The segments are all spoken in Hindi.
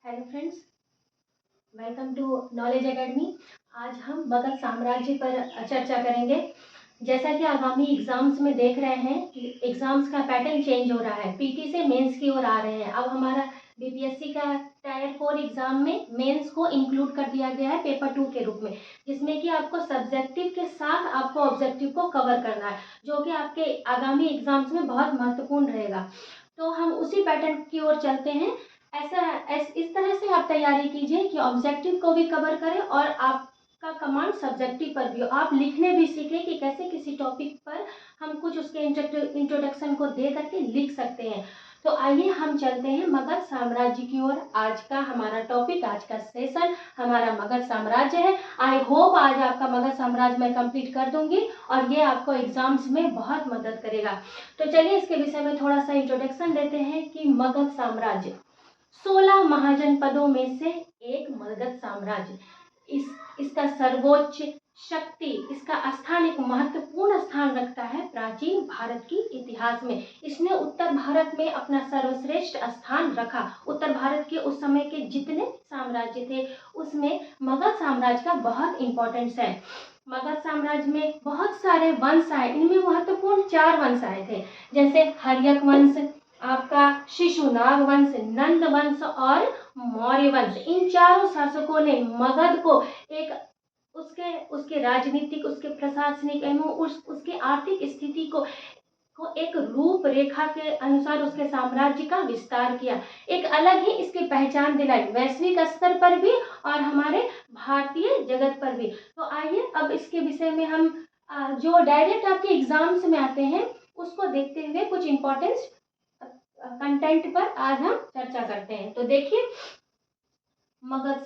Hello friends, welcome to knowledge academy. आज हम मगध साम्राज्य पर चर्चा करेंगे। जैसा कि आगामी एग्जाम्स में देख रहे हैं कि एग्जाम्स का पैटर्न चेंज हो रहा है, पीटी से मेंस की ओर आ रहे हैं। अब हमारा बीपीएससी का टायर 4 एग्जाम में मेंस को इंक्लूड कर दिया गया है पेपर 2 के रूप में, जिसमें कि आपको सब्जेक्टिव के साथ आपको ऑब्जेक्टिव को कवर करना है, जो कि आपके आगामी एग्जाम्स में बहुत महत्वपूर्ण रहेगा। तो हम उसी पैटर्न की ओर चलते हैं। इस तरह से आप तैयारी कीजिए कि ऑब्जेक्टिव को भी कवर करें और आपका कमांड सब्जेक्टिव पर भी हो। आप लिखने भी सीखें कि कैसे किसी टॉपिक पर हम कुछ उसके इंट्रोडक्शन को दे करके लिख सकते हैं। तो आइए हम चलते हैं मगध साम्राज्य की ओर। आज का हमारा टॉपिक, आज का सेशन हमारा मगध साम्राज्य है। आई होप आज आपका मगध साम्राज्य मैं कंप्लीट कर दूंगी और ये आपको एग्जाम्स में बहुत मदद करेगा। तो चलिए इसके विषय में थोड़ा सा इंट्रोडक्शन देते हैं कि मगध साम्राज्य 16 महाजनपदों में से एक मगध साम्राज्य। इसका सर्वोच्च शक्ति, इसका स्थान एक महत्वपूर्ण स्थान रखता है प्राचीन भारत की इतिहास में। इसने उत्तर भारत में अपना सर्वश्रेष्ठ स्थान रखा। उत्तर भारत के उस समय के जितने साम्राज्य थे उसमें मगध साम्राज्य का बहुत इंपॉर्टेंस है। मगध साम्राज्य में बहुत सारे वंश आए, इनमें महत्वपूर्ण 4 वंश आए थे, जैसे हर्यक वंश, आपका शिशुनाग वंश, नंद वंश और मौर्य वंश। इन चारों शासकों ने मगध को एक उसके राजनीतिक, उसके प्रशासनिक एवं उसके आर्थिक स्थिति को एक रूपरेखा के अनुसार उसके साम्राज्य का विस्तार किया। एक अलग ही इसकी पहचान दिलाई वैश्विक स्तर पर भी और हमारे भारतीय जगत पर भी। तो आइए अब इसके विषय में हम जो डायरेक्ट आपके एग्जाम्स में आते हैं उसको देखते हुए कुछ इंपॉर्टेंस कंटेंट पर आज हम चर्चा करते हैं। तो देखिए, मगध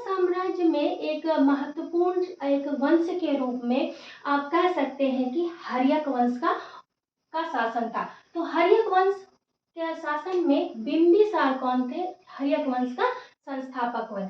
साम्राज्य में एक महत्वपूर्ण एक वंश के रूप में आप कह सकते हैं कि हर्यक वंश का शासन था। तो हर्यक वंश के शासन में बिंबिसार कौन थे? हर्यक वंश का संस्थापक हुए।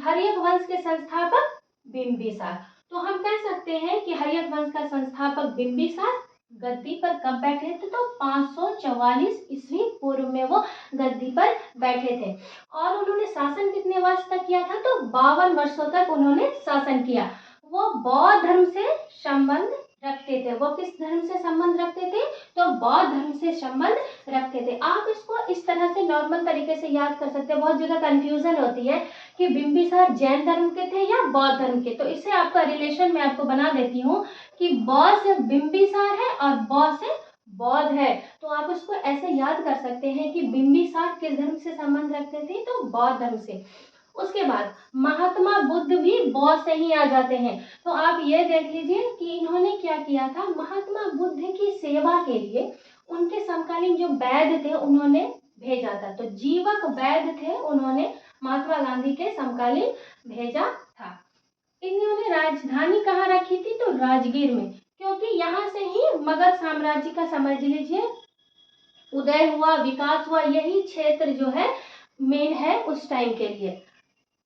हर्यक वंश के संस्थापक बिंबिसार। तो हम कह सकते हैं कि हर्यक वंश का संस्थापक बिंबिसार गद्दी पर कब बैठे थे? तो 544 ईस्वी पूर्व में वो गद्दी पर बैठे थे। और उन्होंने शासन कितने वर्ष तक किया था? तो 52 वर्षों तक उन्होंने शासन किया। वो बौद्ध धर्म से संबंध रखते थे। वो किस धर्म से संबंध रखते थे? तो बौद्ध धर्म से संबंध रखते थे। आप इसको इस तरह से नॉर्मल तरीके से याद कर सकते हैं। बहुत जगह कंफ्यूजन होती है कि बिंबिसार जैन धर्म के थे या बौद्ध धर्म के। तो इससे आपका रिलेशन मैं आपको बना देती हूँ कि बौद्ध से बिंबिसार है और बौद्ध से बौद्ध है। तो आप उसको ऐसे याद कर सकते हैं कि बिंबिसार किस धर्म से संबंध रखते थे? तो बौद्ध धर्म से। उसके बाद महात्मा बुद्ध भी बौद्ध से ही आ जाते हैं। तो आप ये देख लीजिए कि इन्होंने क्या किया था। महात्मा बुद्ध की सेवा के लिए उनके समकालीन जो वैद्य थे उन्होंने भेजा था। तो जीवक वैद्य थे, उन्होंने महात्मा गांधी के समकालीन भेजा था। इन्होंने राजधानी कहाँ रखी थी? तो राजगीर में, क्योंकि यहाँ से ही मगध साम्राज्य का समझ लीजिए उदय हुआ, विकास हुआ। यही क्षेत्र जो है मेन है उस टाइम के लिए।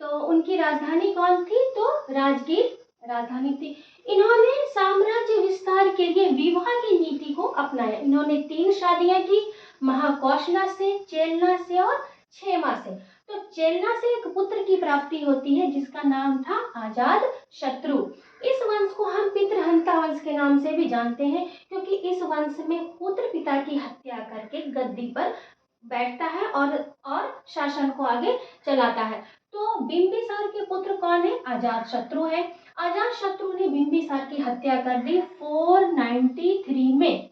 तो उनकी राजधानी कौन थी? तो राजगीर राजधानी थी। इन्होंने साम्राज्य विस्तार के लिए विवाह की नीति को अपनाया। इन्होंने 3 शादियां की, महाकौशला से, चेलना से और क्षेमा से। तो चेलना से एक पुत्र की प्राप्ति होती है जिसका नाम था अजात शत्रु। इस वंश को हम पितृहंता वंश के नाम से भी जानते हैं, क्योंकि इस वंश में पुत्र पिता की हत्या करके गद्दी पर बैठता है और शासन को आगे चलाता है। तो बिंबिसार के पुत्र कौन है? अजातशत्रु है। अजातशत्रु ने बिंबिसार की हत्या कर दी 493 में।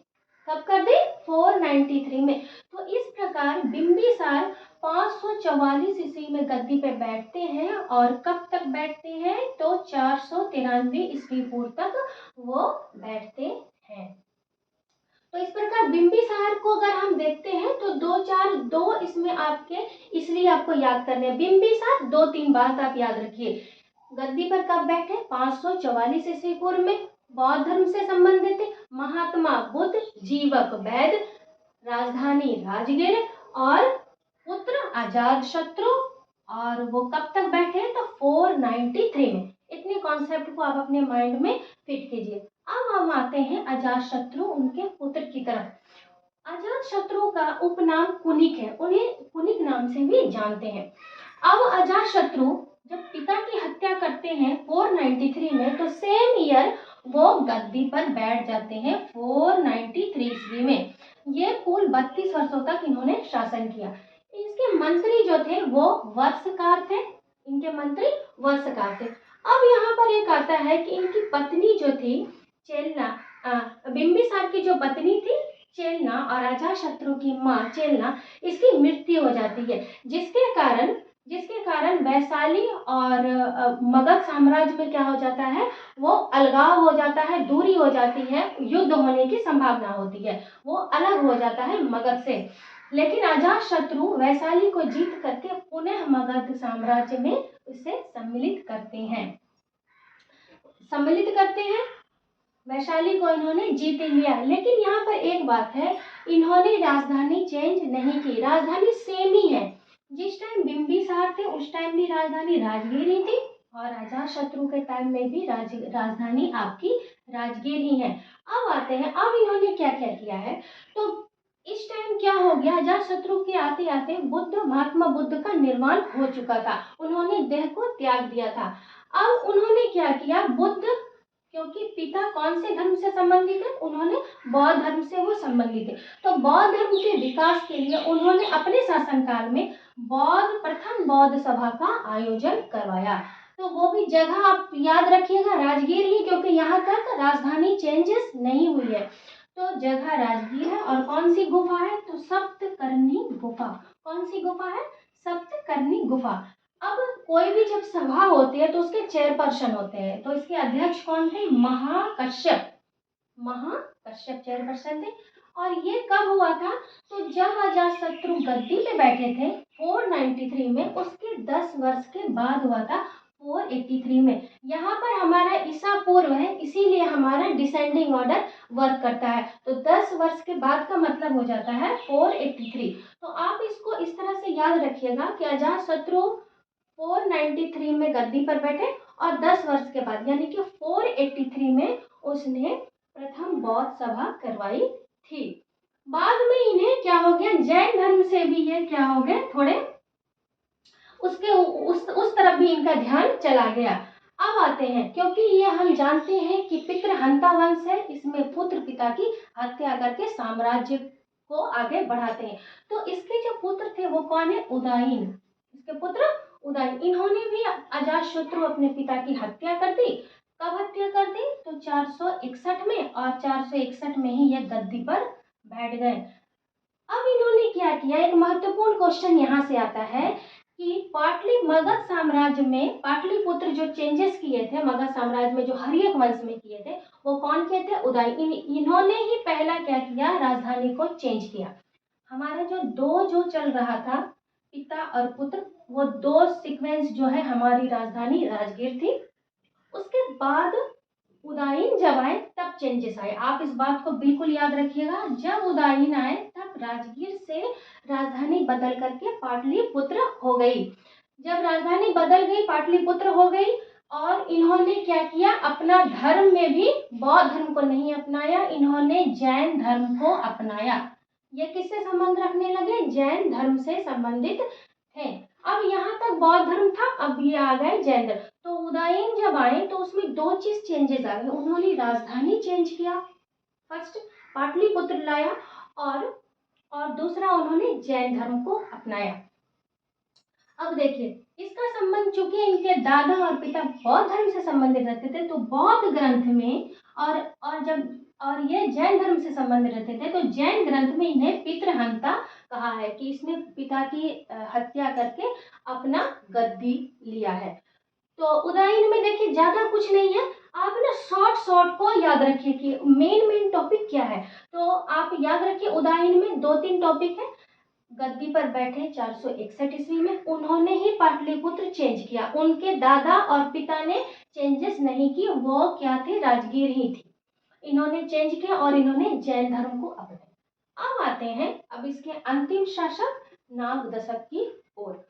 कब कर दी? 493 में। तो इस प्रकार बिंबिसार 544 ईस्वी में गद्दी पे बैठते हैं और कब तक बैठते हैं? तो 493 ईस्वी पूर्व तक वो बैठते हैं। तो इस प्रकार बिंबिसार को अगर हम देखते हैं तो 2 इसमें आपके इसलिए आपको याद करने हैं। बिंबिसार 2-3 बात आप याद रखिए। गद्दी पर कब बैठे? 544 ईस्वी पूर्व में। बौद्ध धर्म से संबंधित थे। महात्मा बुद्ध, जीवक वैद्य, राजधानी राजगीर और पुत्र अजातशत्रु। और वो कब तक बैठे? तो 493 में। इतने कॉन्सेप्ट को आप अपने माइंड में फिट कीजिए। अब हम आते हैं अजातशत्रु उनके पुत्र की तरफ। अजातशत्रु का उपनाम कुनिक है, उन्हें कुनिक नाम से भी जानते हैं। अब अजातशत्रु जब पिता की हत्या करते हैं 493 में, तो सेम ईयर वो गद्दी पर बैठ जाते हैं 493 ईस्वी में। ये कुल 32 वर्षों तक इन्होंने शासन किया। इसके मंत्री जो थे वो वर्षकार थे, इनके मंत्री वर्षकार थे। अब यहाँ पर एक आता है कि इनकी पत्नी जो थी चेलना, बिंबिसार की जो पत्नी थी चेलना और अजातशत्रु की माँ चेलना, इसकी मृत्यु हो जाती है, जिसके कारण वैशाली और मगध साम्राज्य में क्या हो जाता है, वो अलगाव हो जाता है, दूरी हो जाती है, युद्ध होने की संभावना होती है, वो अलग हो जाता है मगध से। लेकिन अजातशत्रु वैशाली को जीत करके पुनः मगध साम्राज्य में उसे सम्मिलित करते हैं। वैशाली को इन्होंने जीत लिया। लेकिन यहाँ पर एक बात है, इन्होंने राजधानी चेंज नहीं की, राजधानी सेम ही है। जिस टाइम बिंबिसार थे उस टाइम भी राजधानी राजगीर ही थी, और अजातशत्रु के टाइम में भी राजधानी आपकी राजगीर ही है। अब आते हैं, अब इन्होंने क्या क्या किया है, तो इस टाइम क्या हो गया, अजातशत्रु के आते आते महात्मा बुद्ध का निर्वाण हो चुका था, उन्होंने देह को त्याग दिया था। अब उन्होंने क्या किया, बुद्ध क्योंकि पिता कौन से धर्म से संबंधित है, उन्होंने बौद्ध धर्म से वो संबंधित है, तो बौद्ध धर्म के विकास के लिए उन्होंने अपने शासनकाल में प्रथम बौद्ध सभा का आयोजन करवाया। तो वो भी जगह आप याद रखिएगा राजगीर ही, क्योंकि यहाँ तक राजधानी चेंजेस नहीं हुई है, तो जगह राजगीर है। और कौन सी गुफा है, तो सप्तकर्णी गुफा। कौन सी गुफा है, सप्तकर्णी गुफा। अब कोई भी जब सभा होती है तो उसके चेयरपर्सन होते हैं, तो इसके अध्यक्ष कौन थे, महाकश्यप चेयरपर्सन थे। और ये कब हुआ था, तो जब अजातशत्रु गद्दी पे बैठे थे 493 में, उसके 10 वर्ष के बाद हुआ था 483 में। यहाँ पर हमारा ईसा पूर्व है, इसीलिए हमारा डिसेंडिंग ऑर्डर वर्क करता है, तो 10 वर्ष के बाद का मतलब हो जाता है 483। तो आप इसको इस तरह से याद रखिएगा कि अजातशत्रु 493 में गद्दी पर बैठे और 10 वर्ष के बाद यानी कि 483 में उसने प्रथम बौद्ध सभा करवाई थी। बाद में इन्हें क्या हो गया, जैन धर्म से भी ये क्या हो गए, थोड़े उसके उस तरफ भी इनका ध्यान चला गया। अब आते हैं, क्योंकि ये हम जानते हैं कि पितृहंता वंश है, इसमें पुत्र पिता की हत्या करके साम्राज्य को आगे बढ़ाते हैं। तो इसके जो पुत्र थे वो कौन है, उदयन, इसके पुत्र उदयन। इन्होंने भी अजातशत्रु अपने पिता की हत्या कर दी। कब हत्या कर दी, तो 461 में, और 461 में ही ये गद्दी पर बैठ गए। अब इन्होंने क्या किया, एक महत्वपूर्ण क्वेश्चन यहाँ से आता है कि मगध साम्राज्य में पाटलिपुत्र जो चेंजेस किए थे मगध साम्राज्य में, जो हर्यक वंश में किए थे, वो कौन किए थे, उदयन। इन्होंने ही पहला क्या किया, राजधानी को चेंज किया। हमारा जो चल रहा था पिता और पुत्र, वो 2 सीक्वेंस जो है, हमारी राजधानी राजगीर थी। उसके बाद उदयन जब आए तब चेंजेस आए। आप इस बात को बिल्कुल याद रखिएगा, जब उदयन आए तब राजगीर से राजधानी बदल करके पाटलिपुत्र हो गई। जब राजधानी बदल गई, पाटलिपुत्र हो गई, और इन्होंने क्या किया, अपना धर्म में भी बौद्ध धर्म को नहीं अपनाया, इन्होंने जैन धर्म को अपनाया। ये किससे संबंध रखने लगे, जैन धर्म से संबंधित थे। अब यहाँ तक बौद्ध धर्म था, अब ये आ गए जैन धर्म। तो उदयन जब आए तो उसमें 2 चीज चेंजेस आ गए, उन्होंने राजधानी चेंज किया, फर्स्ट पाटलिपुत्र लाया, और दूसरा उन्होंने जैन धर्म को अपनाया। अब देखिए, इसका संबंध चूंकि इनके दादा और पिता बौद्ध धर्म से संबंधित रहते थे, तो बौद्ध ग्रंथ में और ये जैन धर्म से संबंधित रहते थे, तो जैन ग्रंथ में इन्हें पितृहंता कहा है कि इसने पिता की हत्या करके अपना गद्दी लिया है। तो उदयन में देखिए ज्यादा कुछ नहीं है, आप ना शॉर्ट को याद रखिए कि मेन टॉपिक क्या है। तो आप याद रखिए, उदयन में 2-3 टॉपिक है। गद्दी पर बैठे 461 ईस्वी में, उन्होंने ही पाटलिपुत्र चेंज किया, उनके दादा और पिता ने चेंजेस नहीं की, वो क्या थे, राजगीर ही थी। इन्होंने चेंज किया और इन्होंने जैन धर्म को अपनाया। अब आते हैं अब इसके अंतिम शासक नाग दशक की ओर।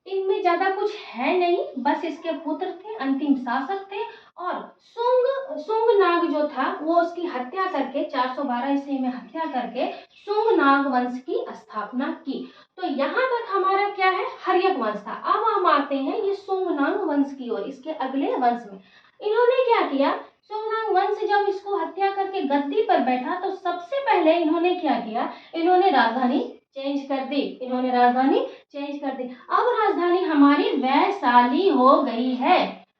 इनमें ज्यादा कुछ है नहीं, बस इसके पुत्र थे, अंतिम शासक थे, और सुंग सुंग नाग जो था वो उसकी हत्या करके 412 ईस्वी में हत्या करके सुंग नाग वंश की स्थापना की। तो यहाँ तक हमारा क्या है, हर्यक वंश था। अब हम आते हैं ये सुंग नाग वंश की ओर, इसके अगले वंश में। इन्होंने क्या किया, सुंग नाग वंश जब इसको हत्या करके गद्दी पर बैठा तो सबसे पहले इन्होंने क्या किया, इन्होंने राजधानी चेंज कर दी, इन्होंने राजधानी चेंज कर दी। अब राजधानी हमारी वैशाली हो गई है।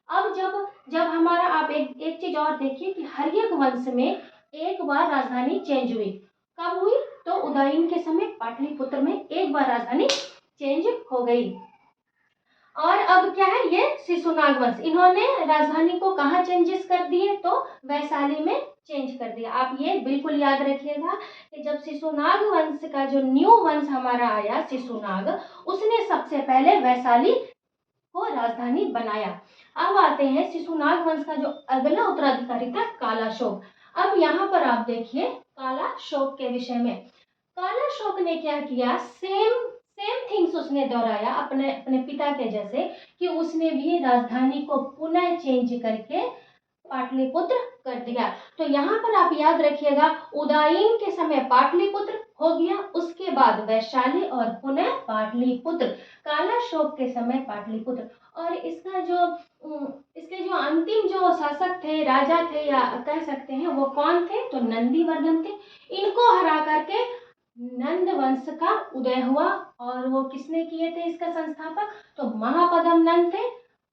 अब जब जब हमारा, आप एक चीज और देखिए कि हर्यक वंश में एक बार राजधानी चेंज हुई। कब हुई, तो उदयन के समय पाटलिपुत्र में एक बार राजधानी चेंज हो गई। और अब क्या है, ये शिशुनाग वंश, इन्होंने राजधानी को कहाँ चेंजेस कर दिए, तो वैशाली में चेंज कर दिया। आप ये बिल्कुल याद रखिएगा कि जब शिशुनाग वंश का जो न्यू वंश हमारा आया शिशुनाग, उसने सबसे पहले वैशाली को राजधानी बनाया। अब आते हैं शिशुनाग वंश का जो अगला उत्तराधिकारी था कालाशोक। अब यहाँ पर आप देखिए कालाशोक के विषय में, कालाशोक ने क्या किया, सेम सेम थिंग्स उसने दोहराया अपने अपने पिता के जैसे, कि उसने भी राजधानी को पुनः चेंज करके पाटलिपुत्र कर दिया। तो यहाँ पर आप याद रखिएगा, उदयन के समय पाटलिपुत्र हो गया, उसके बाद वैशाली और पुनः पाटलिपुत्र, कालाशोक के समय पाटलिपुत्र। और इसका जो इसके जो अंतिम जो शासक थे, राजा थे या कह सकते हैं, वो कौन थे, तो नंदीवर्धन थे। इनको हरा करके नंद वंश का उदय हुआ। और वो किसने किए थे इसका संस्थापक, तो महापद्म नंद थे।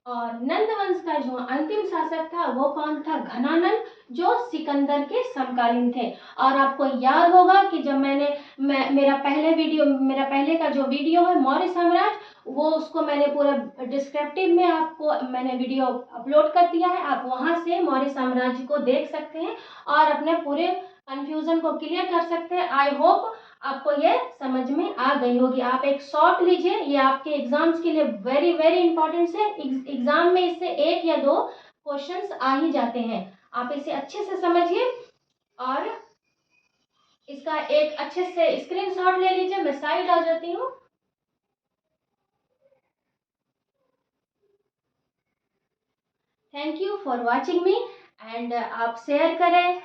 और नंद वंश का जो अंतिम शासक था वो कौन था, घनानंद, जो सिकंदर के समकालीन थे। और आपको याद होगा कि जब मेरा पहले का जो वीडियो है मौर्य साम्राज्य, वो उसको मैंने पूरा डिस्क्रिप्टिव में आपको मैंने वीडियो अपलोड कर दिया है, आप वहां से मौर्य साम्राज्य को देख सकते हैं और अपने पूरे कंफ्यूजन को क्लियर कर सकते हैं। आई होप आपको ये समझ में आ गई होगी। आप एक शॉर्ट लीजिए, ये आपके एग्जाम्स के लिए वेरी वेरी इंपॉर्टेंट है। एग्जाम में इससे एक या दो क्वेश्चंस आ ही जाते हैं, आप इसे अच्छे से समझिए और इसका एक अच्छे से स्क्रीनशॉट ले लीजिए। मैं साइड आ जाती हूँ। Thank you for watching me and आप शेयर करें,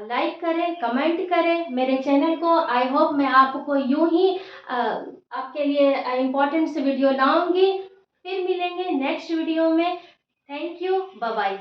लाइक करें, कमेंट करें मेरे चैनल को। आई होप मैं आपको यूं ही आपके लिए इम्पोर्टेंट से वीडियो लाऊंगी। फिर मिलेंगे नेक्स्ट वीडियो में। Thank you, bye bye.